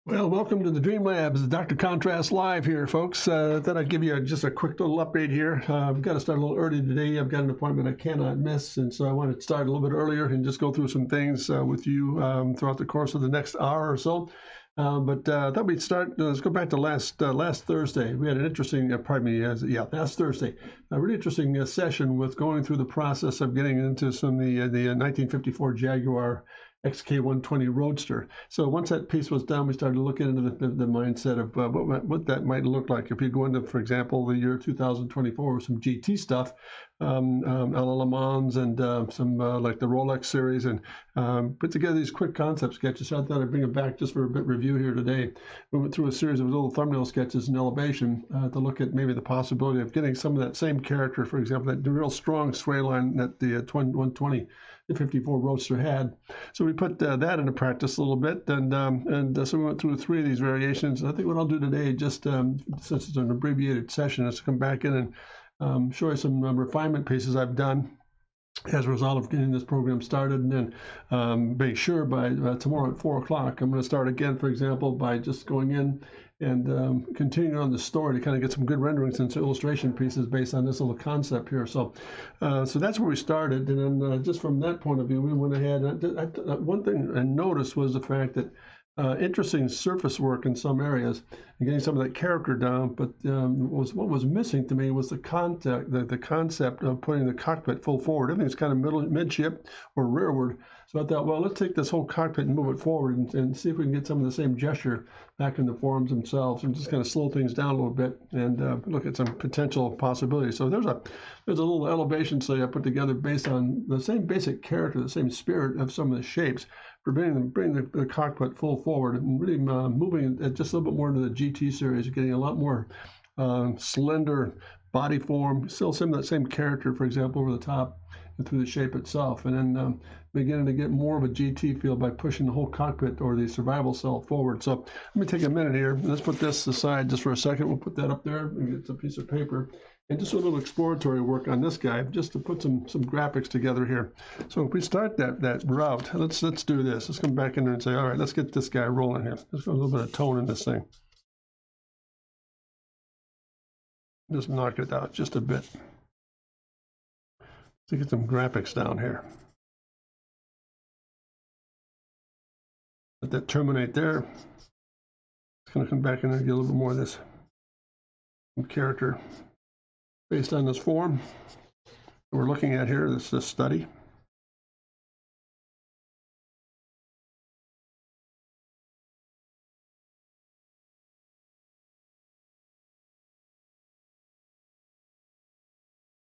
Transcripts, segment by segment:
Well, welcome to the Dream Labs, Dr. Contrast Live here, folks. Thought I'd give you just a quick little update here. I've got to start a little early today. I've got an appointment I cannot miss, and so I wanted to start a little bit earlier and just go through some things with you throughout the course of the next hour or so. But thought we'd start. Let's go back to last Thursday. We had an interesting, last Thursday, a really interesting session with going through the process of getting into some of the 1954 Jaguar X K 120 Roadster. So once that piece was done, we started looking into the mindset of what that might look like if you go into, for example, the year 2024 with some GT stuff, a la Le Mans and some like the Rolex series, and put together these quick concept sketches. So I thought I'd bring them back just for a bit review here today. We went through a series of little thumbnail sketches in elevation to look at maybe the possibility of getting some of that same character, for example, that real strong sway line that the 120 the 54 Roadster had. So we put that into practice a little bit, and so we went through 3 of these variations. I think what I'll do today, just since it's an abbreviated session, is to come back in and show you some refinement pieces I've done as a result of getting this program started, and then being sure by tomorrow at 4 o'clock, I'm going to start again, for example, by just going in and continuing on the story to kind of get some good renderings and some illustration pieces based on this little concept here. So that's where we started, and then just from that point of view, we went ahead. One thing I noticed was the fact that interesting surface work in some areas and getting some of that character down, but what was missing to me was the concept of putting the cockpit full forward. Everything's kind of midship or rearward. So I thought, well, let's take this whole cockpit and move it forward and see if we can get some of the same gesture back in the forms themselves, and just kind of slow things down a little bit and look at some potential possibilities. So there's a little elevation say I put together based on the same basic character, the same spirit of some of the shapes, for bringing the cockpit full forward and really moving it just a little bit more into the GT series, getting a lot more slender body form, still some of that same character, for example, over the top and through the shape itself, and then beginning to get more of a GT feel by pushing the whole cockpit or the survival cell forward. So let me take a minute here. Let's put this aside just for a second. We'll put that up there and get a piece of paper and just a little exploratory work on this guy, just to put some graphics together here. So if we start that route, let's do this. Let's come back in there and say, all right, let's get this guy rolling here. Let's put a little bit of tone in this thing. Just knock it out just a bit. Let's get some graphics down here. Let that terminate there. It's going to come back in there and get a little bit more of this character based on this form we're looking at here, this study.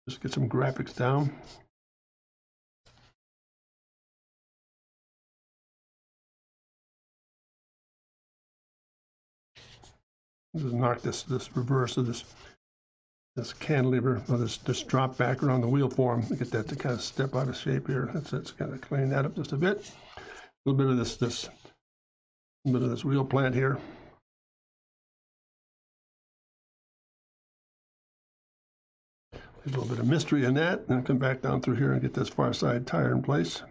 Just get some graphics down. Just knock this reverse of this cantilever, or this drop back around the wheel form to get that to kind of step out of shape here. That's kind of clean that up just a bit. A little bit of this wheel plant here. There's a little bit of mystery in that. Then come back down through here and get this far side tire in place.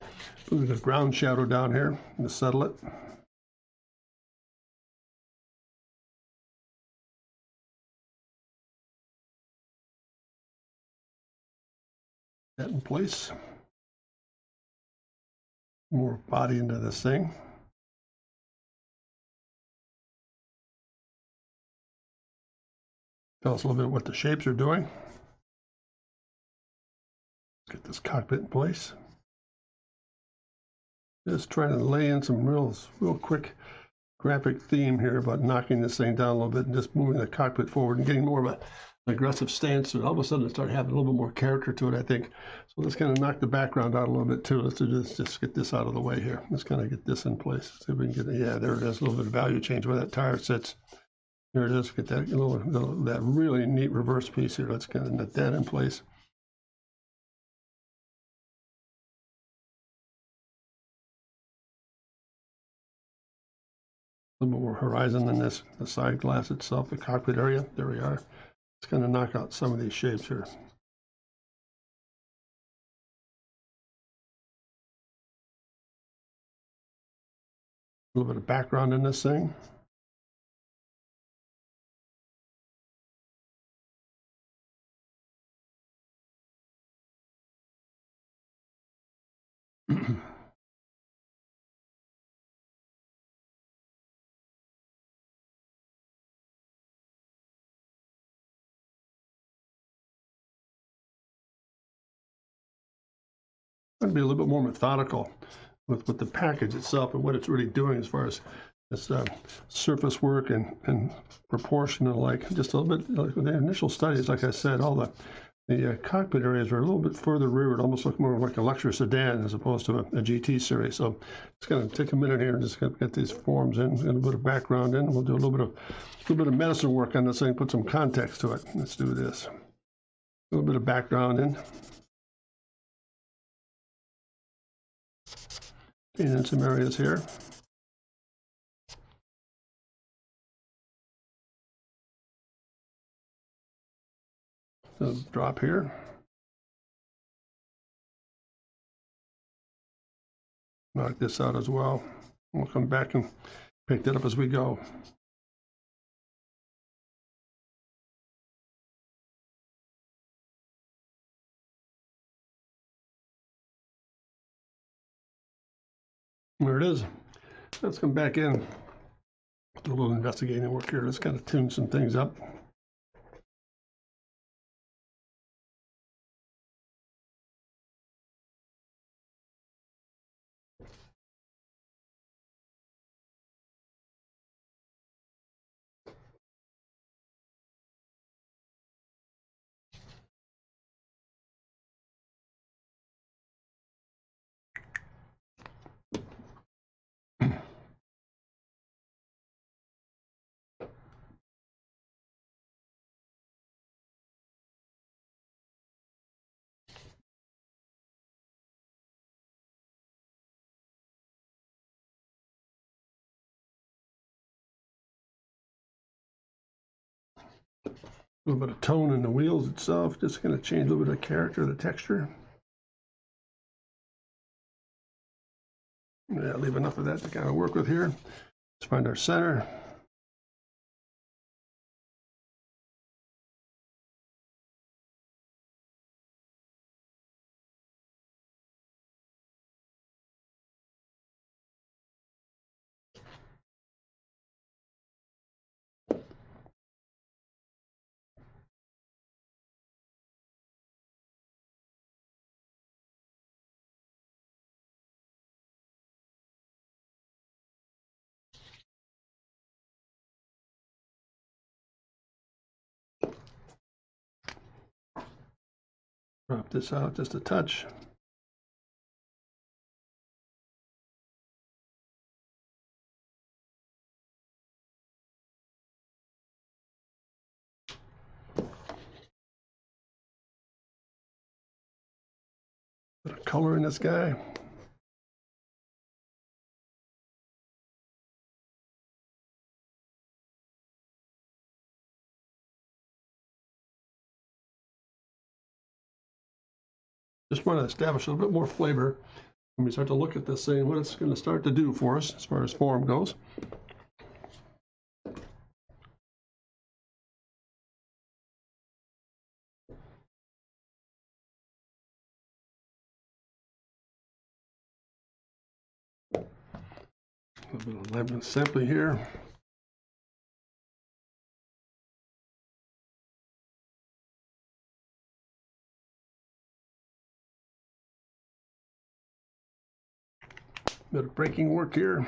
A little bit of ground shadow down here to settle it. That in place. More body into this thing. Tell us a little bit what the shapes are doing. Get this cockpit in place. Just trying to lay in some real quick graphic theme here about knocking this thing down a little bit and just moving the cockpit forward and getting more of an aggressive stance. And all of a sudden it started having a little bit more character to it, I think. So let's kind of knock the background out a little bit too. Let's just get this out of the way here. Let's kind of get this in place. See if we can get it. Yeah, there it is. A little bit of value change where that tire sits. There it is. Get that that really neat reverse piece here. Let's kind of net that in place. A little more horizon than this, the side glass itself, the cockpit area. There we are. Let's kind of knock out some of these shapes here. A little bit of background in this thing. I'd be a little bit more methodical with the package itself and what it's really doing as far as this surface work and proportion and like. Just a little bit like with the initial studies, like I said, all the cockpit areas are a little bit further rearward, almost look more like a luxury sedan as opposed to a GT series. So it's going to take a minute here and just get these forms in, a little bit of background in. We'll do a little bit of medicine work on this thing, put some context to it. Let's do this. A little bit of background in. And in some areas here. So drop here. Knock this out as well. We'll come back and pick that up as we go. There it is. Let's come back in. Do a little investigating work here. Let's kind of tune some things up. A little bit of tone in the wheels itself, just going to change a little bit of character, the texture. Yeah, leave enough of that to kind of work with here. Let's find our center. Drop this out just a touch. Put a color in this guy. Just want to establish a little bit more flavor when we start to look at this thing, what it's going to start to do for us as far as form goes. A little bit of lemon simply here. Bit of breaking work here.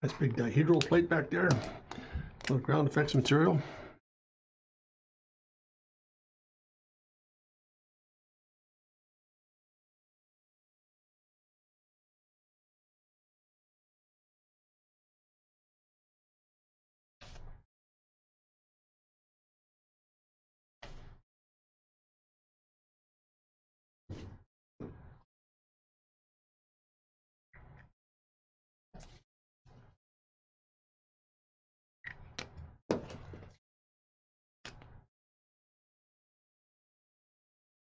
Nice big dihedral plate back there. A little ground effects material.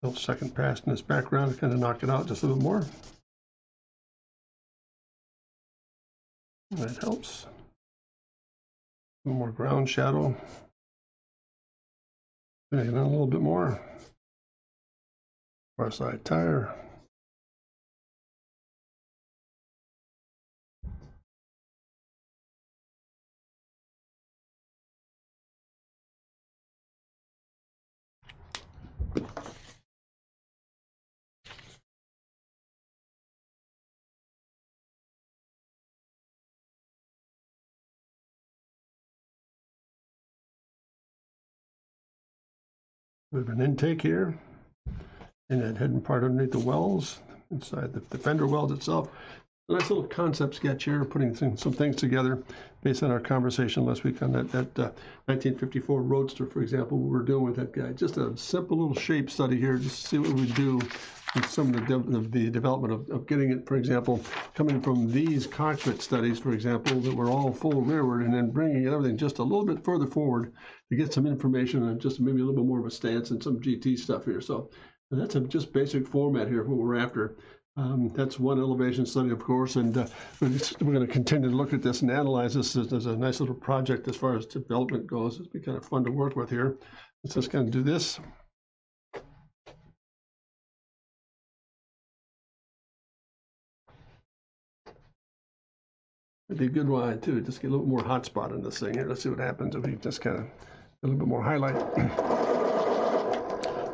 Little second pass in this background to kind of knock it out just a little more. That helps. A little more ground shadow. Make it a little bit more. Far side tire. We have an intake here, and that hidden part underneath the wells, inside the fender wells itself. A nice little concept sketch here, putting some things together based on our conversation last week on that 1954 Roadster, for example, what we're doing with that guy. Just a simple little shape study here, just to see what we do with some of the development of getting it, for example, coming from these cockpit studies, for example, that were all full rearward, and then bringing everything just a little bit further forward to get some information and just maybe a little bit more of a stance and some GT stuff here. So that's a just basic format here of what we're after. That's one elevation study, of course, and we're going to continue to look at this and analyze this as a nice little project as far as development goes. It'll be kind of fun to work with here. Let's just kind of do this. It'd be a good line too. Just get a little more hot spot in this thing here. Let's see what happens if we just kind of a little bit more highlight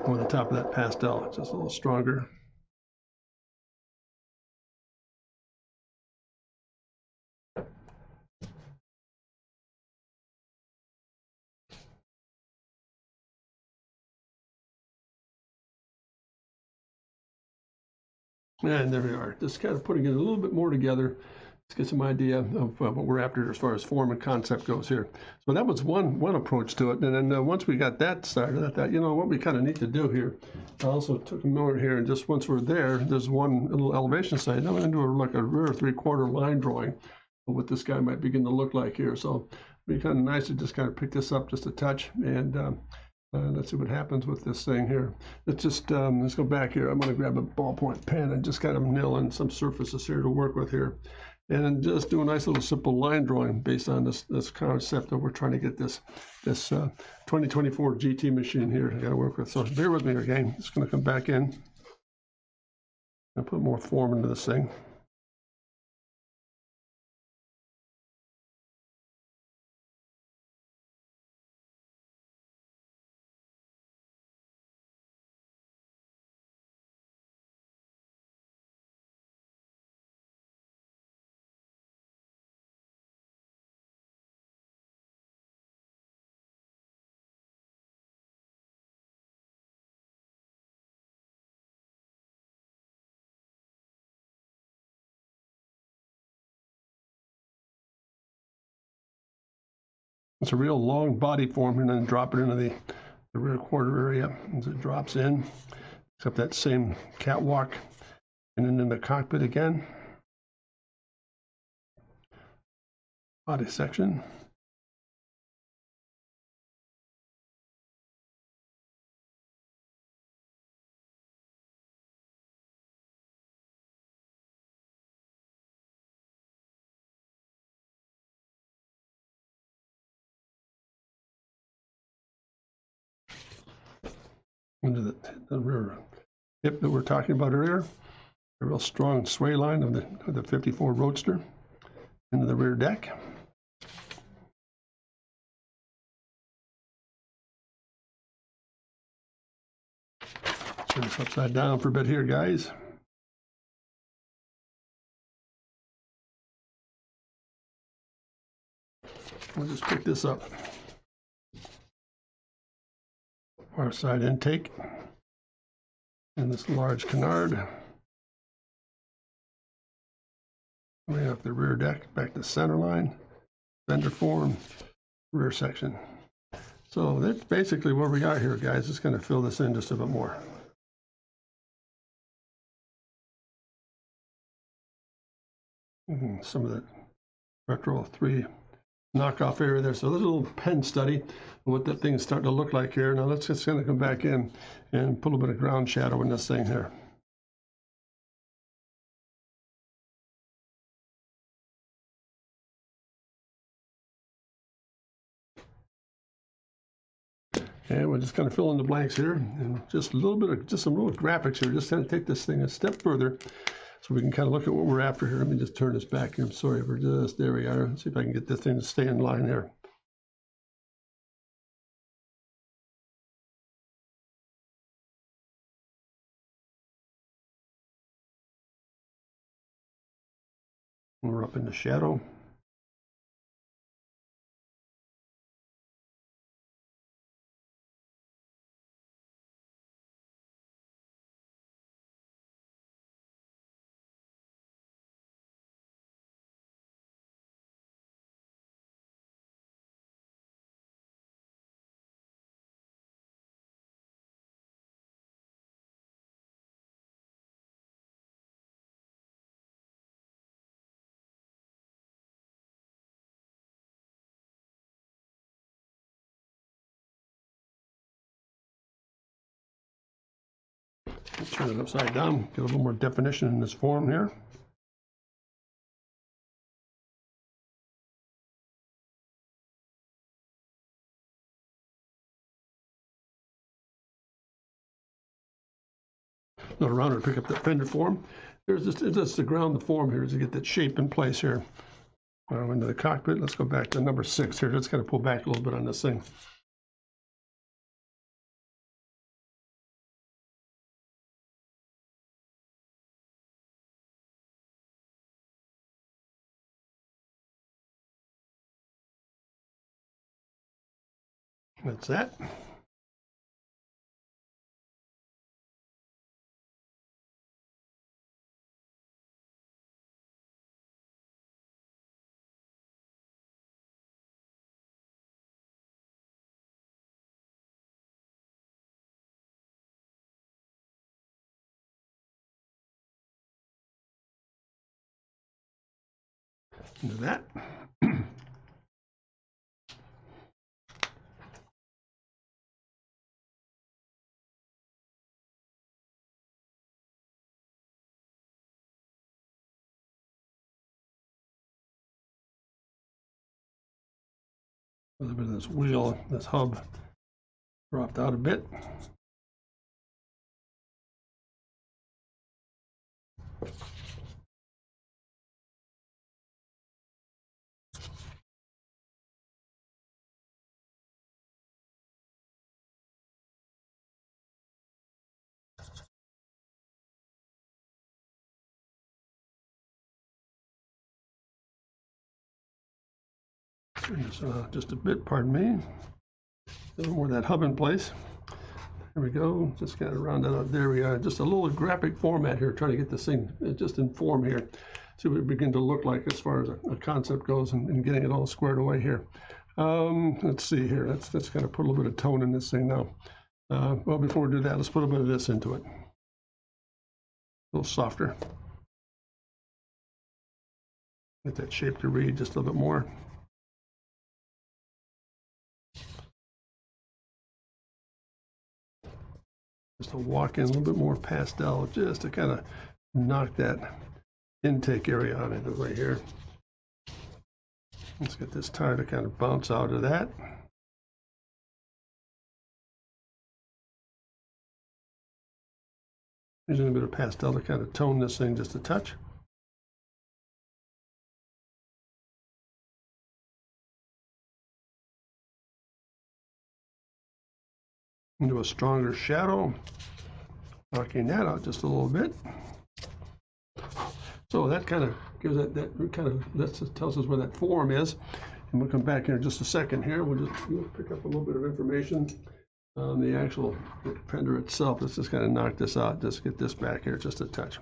over the top of that pastel. It's just a little stronger. And there we are. Just kind of putting it a little bit more together. Let's get some idea of what we're after as far as form and concept goes here. So that was one approach to it. And then once we got that started, I thought, you know, what we kind of need to do here. I also took a moment here, and just once we're there, there's one little elevation site. Now I'm going to do like a rear 3/4 line drawing of what this guy might begin to look like here. So it'd be kind of nice to just kind of pick this up just a touch, and let's see what happens with this thing here. Let's just let's go back here. I'm going to grab a ballpoint pen and just kind of nail in some surfaces here to work with here, and then just do a nice little simple line drawing based on this concept that we're trying to get this 2024 GT machine here. I got to work with. So bear with me here, gang. Just going to come back in and put more form into this thing. It's a real long body form, and then drop it into the rear quarter area as it drops in. Except that same catwalk, and then in the cockpit again. Body section. Into the rear hip that we were talking about earlier, a real strong sway line of the 54 Roadster into the rear deck. Turn this upside down for a bit here, guys. We'll just pick this up. Far side intake and this large canard. Way off the rear deck, back to center line, fender form, rear section. So that's basically what we got here, guys. Just going to fill this in just a bit more. Some of the Retro 3 knockoff area there. So there's a little pen study of what that thing is starting to look like here. Now let's just kind of come back in and put a little bit of ground shadow in this thing here. And we're just kind of fill in the blanks here, and just a little bit of some little graphics here, just kind of take this thing a step further so we can kind of look at what we're after here. Let me just turn this back here. I'm sorry for just, there we are. Let's see if I can get this thing to stay in line here. We're up in the shadow. Let's turn it upside down, get a little more definition in this form here. Not around to pick up that fender form. There's just to ground the form here to get that shape in place here. Into the cockpit. Let's go back to number 6 here. Just kind of pull back a little bit on this thing. That's that. Into that. A little bit of this wheel, this hub dropped out a bit. Turn this just a bit, pardon me. A little more of that hub in place. There we go. Just kind of round that out. There we are. Just a little graphic format here, trying to get this thing just in form here. See what it begin to look like as far as a concept goes, and getting it all squared away here. Let's see here. Let's kind of put a little bit of tone in this thing now. Well, before we do that, let's put a bit of this into it. A little softer. Get that shape to read just a little bit more. Just to walk in a little bit more pastel, just to kind of knock that intake area out of the way here. Let's get this tire to kind of bounce out of that. Using a bit of pastel to kind of tone this thing just a touch. Into a stronger shadow, knocking that out just a little bit. So that kind of gives that tells us where that form is, and we'll come back here in just a second. Here we'll pick up a little bit of information on the actual fender itself. Let's just kind of knock this out. Just get this back here just a touch.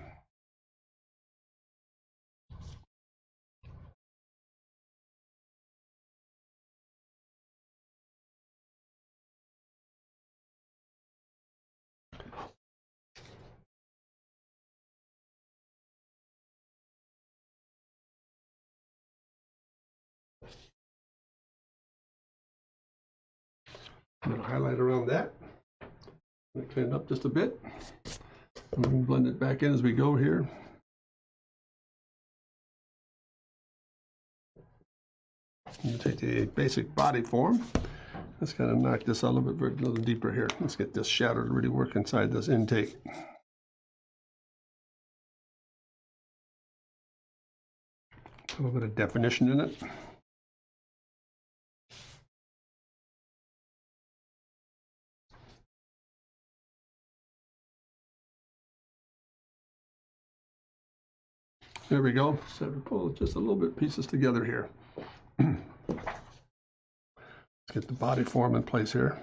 I'm going to highlight around that. I'm going to clean it up just a bit. And we can blend it back in as we go here. I'm going to take the basic body form. Let's kind of knock this out a little deeper here. Let's get this shadow to really work inside this intake. A little bit of definition in it. There we go. So we pull just a little bit pieces together here. Let's get the body form in place here.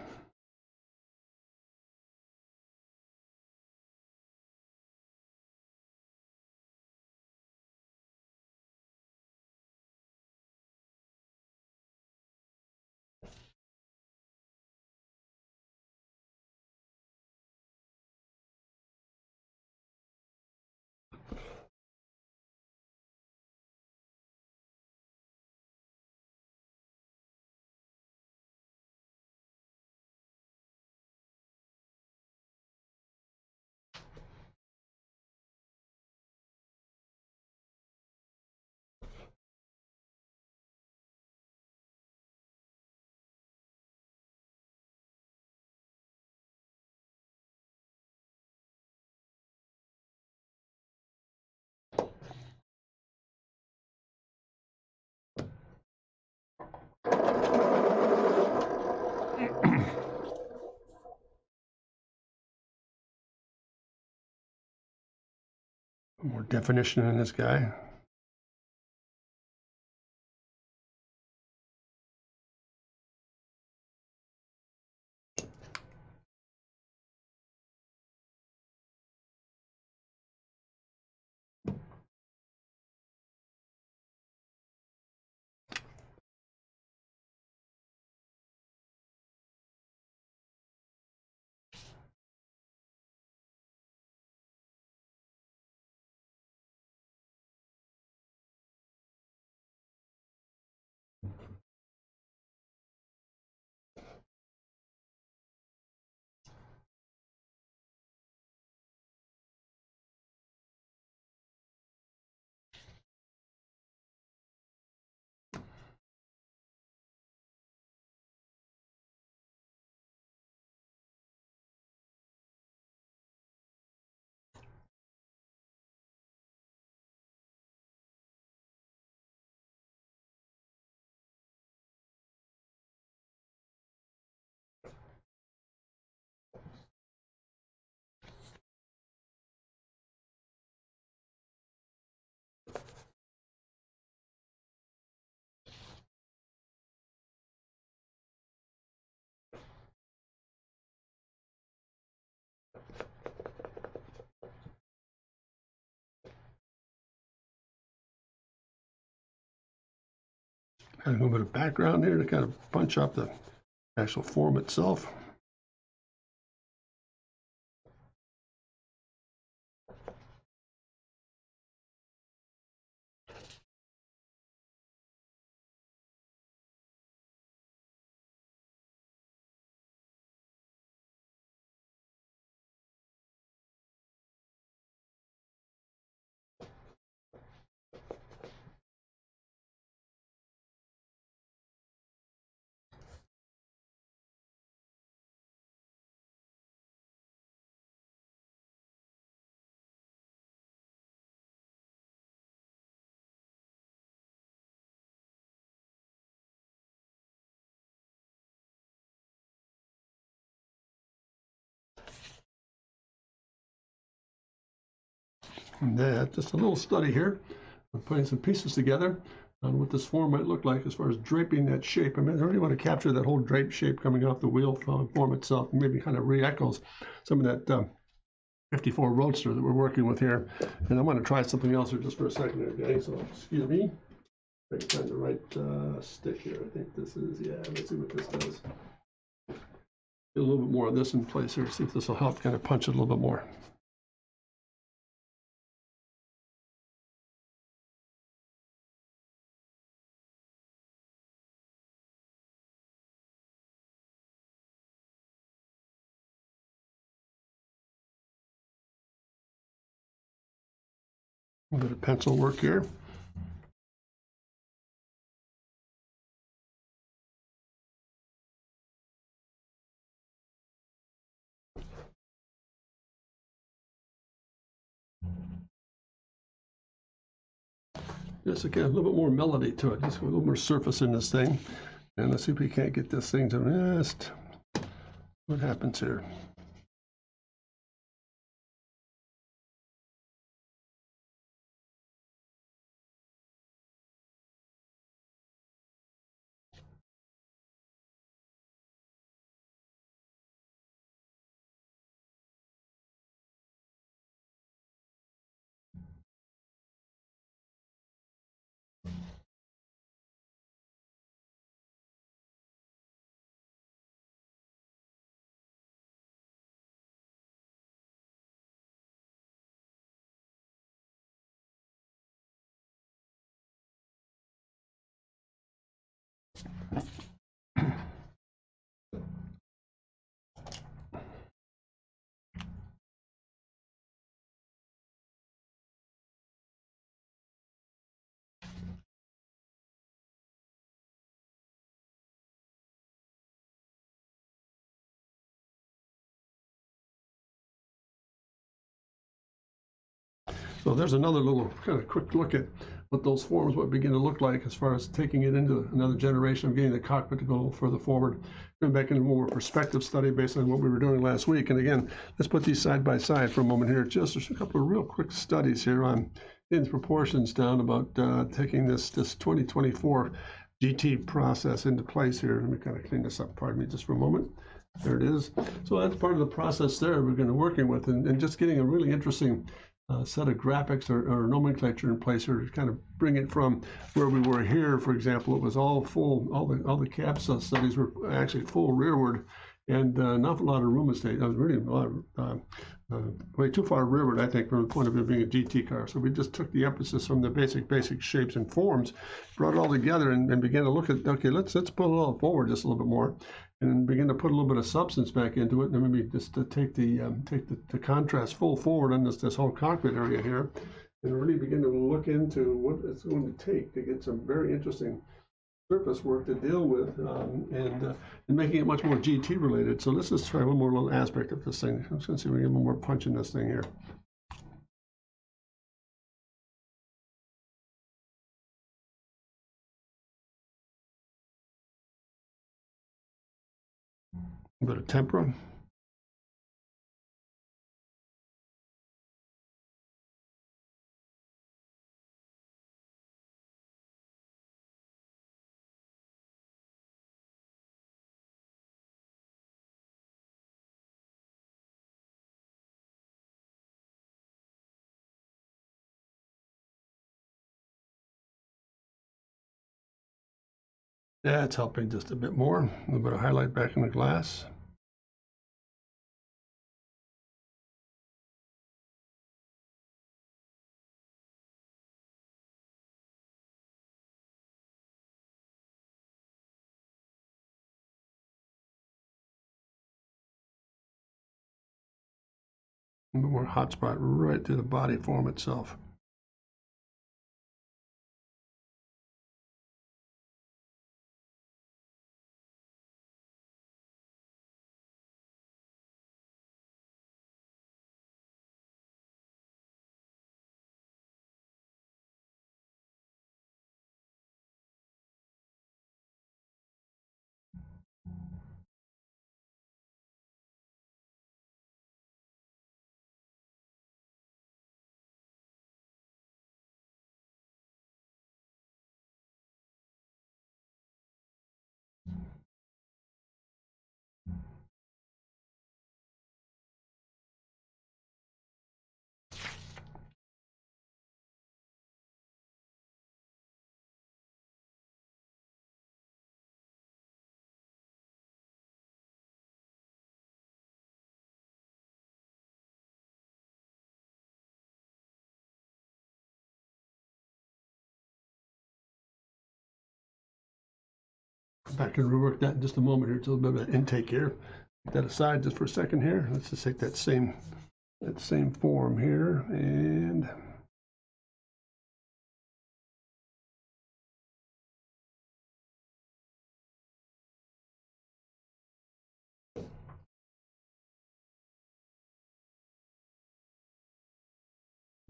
More definition in this guy. Add a little bit of background here to kind of punch up the actual form itself. And just a little study here. I'm putting some pieces together on what this form might look like as far as draping that shape. I mean, I really want to capture that whole drape shape coming off the wheel form itself, and maybe kind of re-echoes some of that 54 Roadster that we're working with here. And I want to try something else here just for a second here, guys. So excuse me. I can find the right stick here. I think this is, yeah, let's see what this does. Get a little bit more of this in place here, see if this will help kind of punch it a little bit more. A little bit of pencil work here. Just again, a little bit more melody to it, just a little more surface in this thing. And let's see if we can't get this thing to just, what happens here? So there's another little kind of quick look at what those forms would begin to look like as far as taking it into another generation of getting the cockpit to go a little further forward. Going back into more perspective study based on what we were doing last week. And again, let's put these side by side for a moment here. Just a couple of real quick studies here on in proportions down about taking this 2024 GT process into place here. Let me kind of clean this up, pardon me, just for a moment. There it is. So that's part of the process there we're going to be working with, and just getting a really interesting set of graphics or nomenclature in place here to kind of bring it from where we were here. For example, it was all full, all the cab studies were actually full rearward, and an awful lot of room estate. I was really a lot of, way too far rearward, I think, from the point of view of being a GT car. So we just took the emphasis from the basic shapes and forms, brought it all together, and began to look at, okay, let's pull it all forward just a little bit more, and begin to put a little bit of substance back into it, and then maybe just to take the contrast full forward on this whole cockpit area here, and really begin to look into what it's going to take to get some very interesting surface work to deal with, and making it much more GT related. So let's just try one more little aspect of this thing. I'm just going to see if we can get one more punch in this thing here. A bit of tempera. Yeah, it's helping just a bit more. A little bit of highlight back in the glass. A bit more hot spot right through the body form itself. Back and rework that in just a moment here. It's a little bit of an intake here. Put that aside just for a second here. Let's just take that same form here and a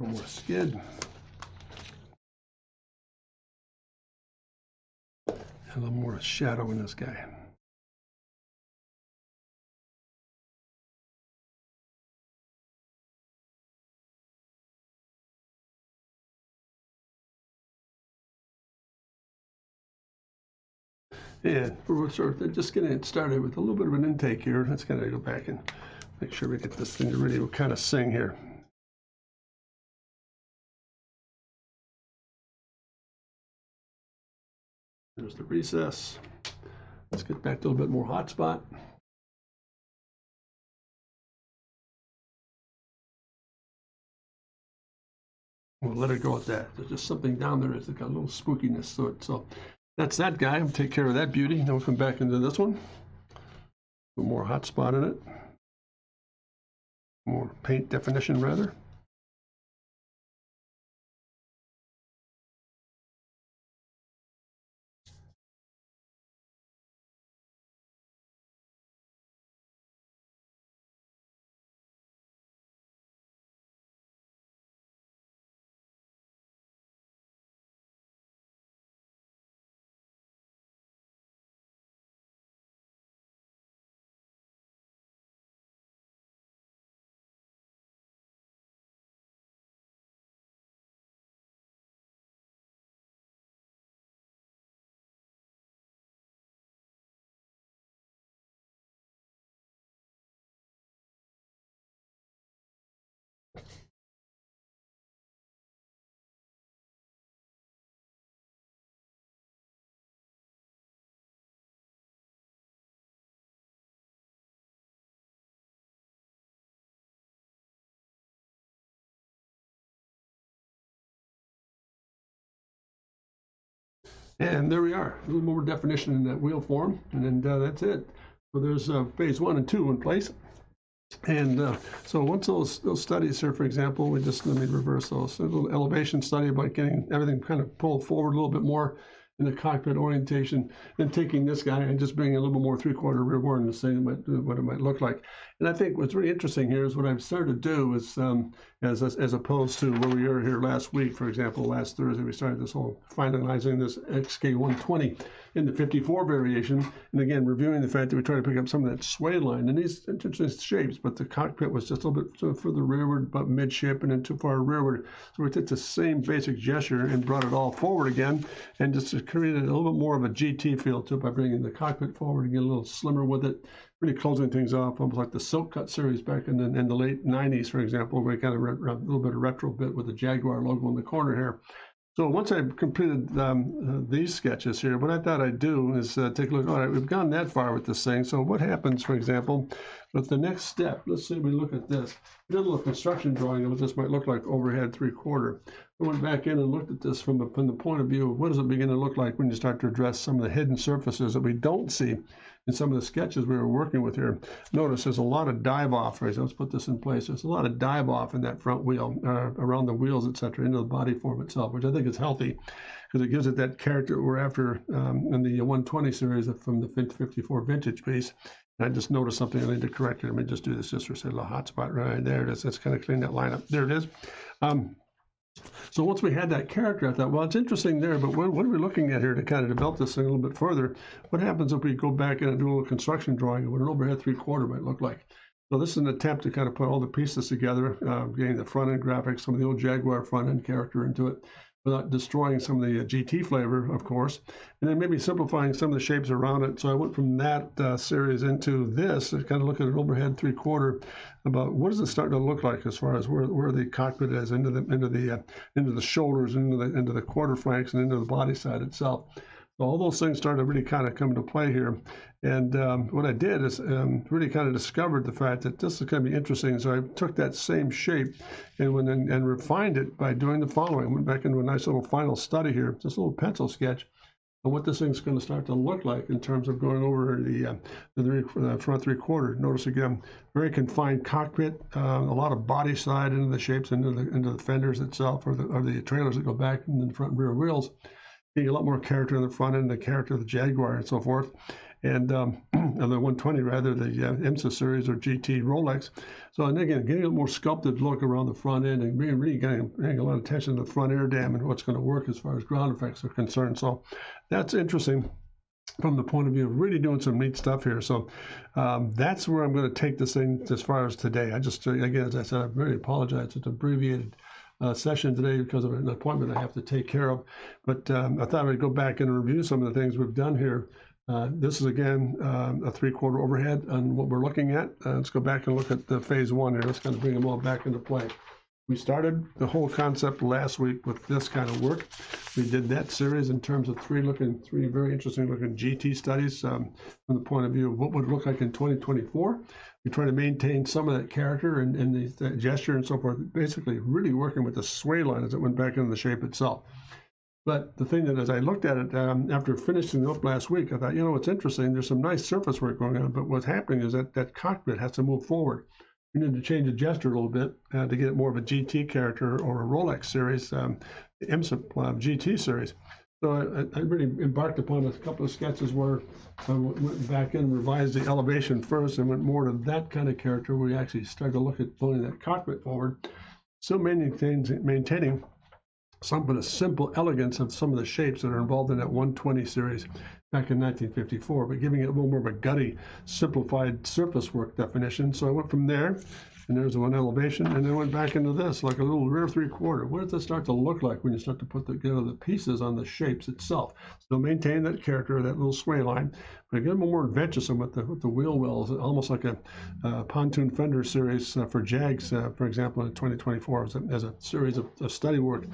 little more skid. A little more shadow in this guy. And we're sort of just getting it started with a little bit of an intake here. Let's kind of go back and make sure we get this thing ready to kind of sing here. There's the recess. Let's get back to a little bit more hot spot. We'll let it go at that. There's just something down there that's got a little spookiness to it. So that's that guy. I'll take care of that beauty. Now we'll come back into this one. A little more hot spot in it. More paint definition, rather. And there we are, a little more definition in that wheel form, and then that's it. So there's phase 1 and 2 in place. And so once those studies here, for example, let me reverse those. There's a little elevation study about getting everything kind of pulled forward a little bit more in the cockpit orientation, and taking this guy and just bringing a little more three-quarter rearward and saying what it might look like. And I think what's really interesting here is what I've started to do is, as opposed to where we were here last week, for example, last Thursday, we started this whole finalizing this XK 120 in the 54 variation, and again, reviewing the fact that we try to pick up some of that sway line and these interesting shapes, but the cockpit was just a little bit further rearward, but midship, and then too far rearward. So we took the same basic gesture and brought it all forward again, and just created a little bit more of a GT feel to it by bringing the cockpit forward and get a little slimmer with it, really closing things off, almost like the Silk Cut series back in the late 90s, for example, where we kind of a little bit of retro bit with the Jaguar logo in the corner here. So once I completed these sketches here, what I thought I'd do is take a look. All right, we've gone that far with this thing. So what happens, for example, with the next step? Let's say we look at this. We did a little construction drawing of what this might look like overhead three-quarter. I went back in and looked at this from the point of view of what does it begin to look like when you start to address some of the hidden surfaces that we don't see in some of the sketches we were working with here. Notice there's a lot of dive off. Right? So let's put this in place. There's a lot of dive off in that front wheel, around the wheels, etc., into the body form itself, which I think is healthy because it gives it that character we're after in the 120 series from the 54 vintage piece. And I just noticed something I need to correct it. Let me just do this just for a little hot spot right there. It is. Let's kind of clean that line up. There it is. So once we had that character, I thought, well, it's interesting there, but what are we looking at here to kind of develop this thing a little bit further? What happens if we go back in and do a little construction drawing of what an overhead three-quarter might look like? So this is an attempt to kind of put all the pieces together, getting the front-end graphics, some of the old Jaguar front-end character into it, without destroying some of the GT flavor, of course, and then maybe simplifying some of the shapes around it. So I went from that series into this, to kind of look at an overhead three-quarter, about what is it starting to look like as far as where the cockpit is into the shoulders, into the quarter flanks, and into the body side itself. So all those things started to really kind of come into play here. And what I did is really kind of discovered the fact that this is going to be interesting. So I took that same shape and refined it by doing the following. I went back into a nice little final study here, just a little pencil sketch on what this thing's going to start to look like in terms of going over the front three-quarter. Notice again, very confined cockpit, a lot of body side into the shapes, into the fenders itself, or the trailers that go back in the front and rear wheels. Being a lot more character in the front end, the character of the Jaguar and so forth, and the 120 rather, the IMSA series or GT Rolex. So, and again, getting a more sculpted look around the front end and really paying a lot of attention to the front air dam and what's going to work as far as ground effects are concerned. So that's interesting from the point of view of really doing some neat stuff here. So that's where I'm going to take this thing as far as today. I just, again, as I said, I really apologize. It's abbreviated session today because of an appointment I have to take care of. But I thought I'd go back and review some of the things we've done here. This is, again, a three-quarter overhead on what we're looking at. Let's go back and look at the phase 1 here. Let's kind of bring them all back into play. We started the whole concept last week with this kind of work. We did that series in terms of three very interesting looking GT studies from the point of view of what would it look like in 2024. We try to maintain some of that character and the gesture and so forth, basically really working with the sway line as it went back into the shape itself. But the thing that as I looked at it after finishing it up last week, I thought, you know, it's interesting. There's some nice surface work going on, but what's happening is that cockpit has to move forward. We need to change the gesture a little bit to get it more of a GT character or a Rolex series, the IMSA GT series. So I really embarked upon a couple of sketches where I went back in and revised the elevation first and went more to that kind of character where we actually started to look at pulling that cockpit forward. Still maintaining some of the simple elegance of some of the shapes that are involved in that 120 series back in 1954, but giving it a little more of a gutty, simplified surface work definition. So I went from there, and there's one elevation, and then went back into this, like a little rear three-quarter. What does this start to look like when you start to put together the pieces on the shapes itself? Still maintain that character, that little sway line, but get a little more adventuresome with the wheel wells, almost like a pontoon fender series for Jags, for example, in 2024 as a series of study work.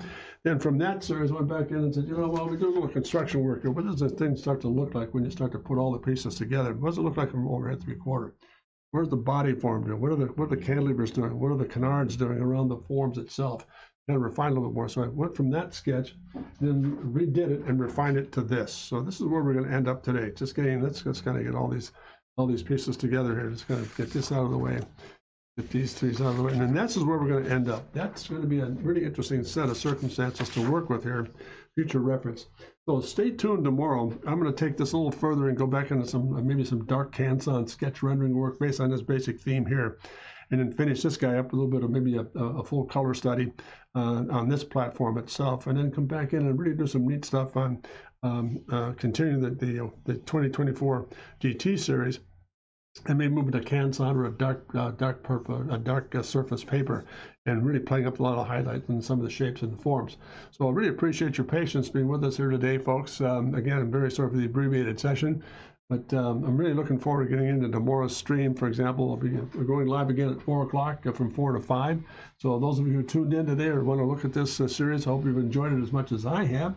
Then from that series, I went back in and said, you know, well, we do a little construction work here. What does this thing start to look like when you start to put all the pieces together? What does it look like from overhead three-quarter? Where's the body form doing? What are the cantilevers doing? What are the canards doing around the forms itself? kind of refine a little bit more. So I went from that sketch, then redid it and refined it to this. So this is where we're going to end up today. Just getting, let's kind of get all these pieces together here. Just kind of get this out of the way. Get these three out of the way, and then this is where we're going to end up. That's going to be a really interesting set of circumstances to work with here, future reference. So stay tuned tomorrow. I'm going to take this a little further and go back into some maybe some dark hands-on sketch rendering work based on this basic theme here, and then finish this guy up with a little bit of maybe a full color study on this platform itself, and then come back in and really do some neat stuff on continuing the 2024 GT series. And maybe move to Canson or a dark surface paper, and really playing up a lot of highlights and some of the shapes and the forms. So I really appreciate your patience being with us here today, folks. Again, I'm very sorry for the abbreviated session, but I'm really looking forward to getting into tomorrow's stream. For example, we're going live again at 4 o'clock from 4 to 5. So those of you who tuned in today or want to look at this series, I hope you've enjoyed it as much as I have.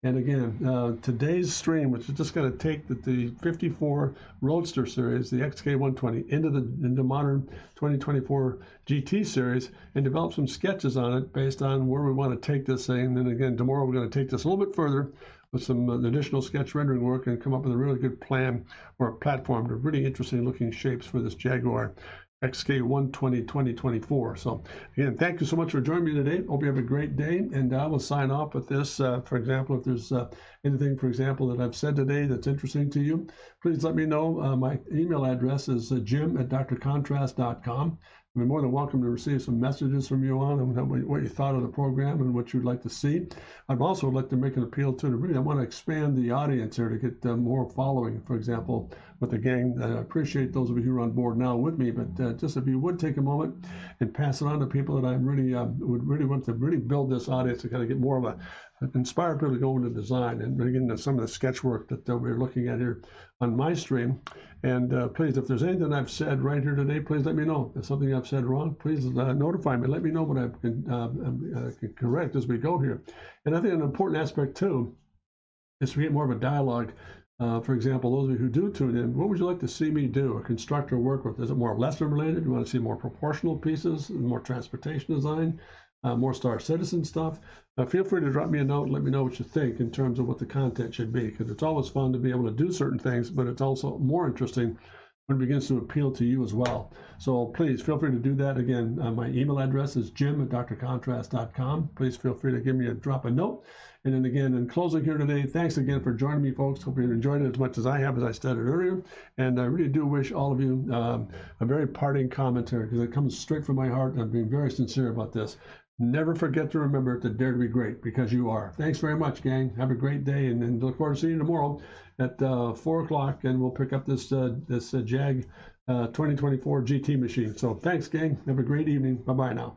And again, today's stream, which is just going to take the 54 Roadster series, the XK 120, into modern 2024 GT series, and develop some sketches on it based on where we want to take this thing. And then again, tomorrow we're going to take this a little bit further with some additional sketch rendering work and come up with a really good plan or a platform to really interesting looking shapes for this Jaguar XK 120 2024. So again, thank you so much for joining me today. Hope you have a great day, and I will sign off with this. For example, if there's anything, for example, that I've said today that's interesting to you, please let me know. My email address is jim@drcontrast.com. You're more than welcome to receive some messages from you on what you thought of the program and what you'd like to see. I'd also like to make an appeal to really, I want to expand the audience here to get more following, for example, with the gang. I appreciate those of you who are on board now with me, but just if you would take a moment and pass it on to people that I really would really want to really build this audience to kind of get more of inspire people to go into design and bring into some of the sketch work that we're looking at here on my stream. And please, if there's anything I've said right here today, please let me know. If something I've said wrong, please notify me. Let me know what I can correct as we go here. And I think an important aspect too is to get more of a dialogue. For example, those of you who do tune in, what would you like to see me do or construct or work with? Is it more lesson related? Do you want to see more proportional pieces, more transportation design, more Star Citizen stuff? Feel free to drop me a note and let me know what you think in terms of what the content should be, because it's always fun to be able to do certain things, but it's also more interesting when it begins to appeal to you as well. So please feel free to do that. Again, my email address is jim@drcontrast.com. Please feel free to drop a note. And then again, in closing here today, thanks again for joining me, folks. Hope you enjoyed it as much as I have, as I stated earlier. And I really do wish all of you a very parting commentary, because it comes straight from my heart, and I'm being very sincere about this. Never forget to remember to dare to be great, because you are. Thanks very much, gang. Have a great day, and look forward to seeing you tomorrow at 4 o'clock, and we'll pick up this Jag 2024 GT machine. So thanks, gang. Have a great evening. Bye-bye now.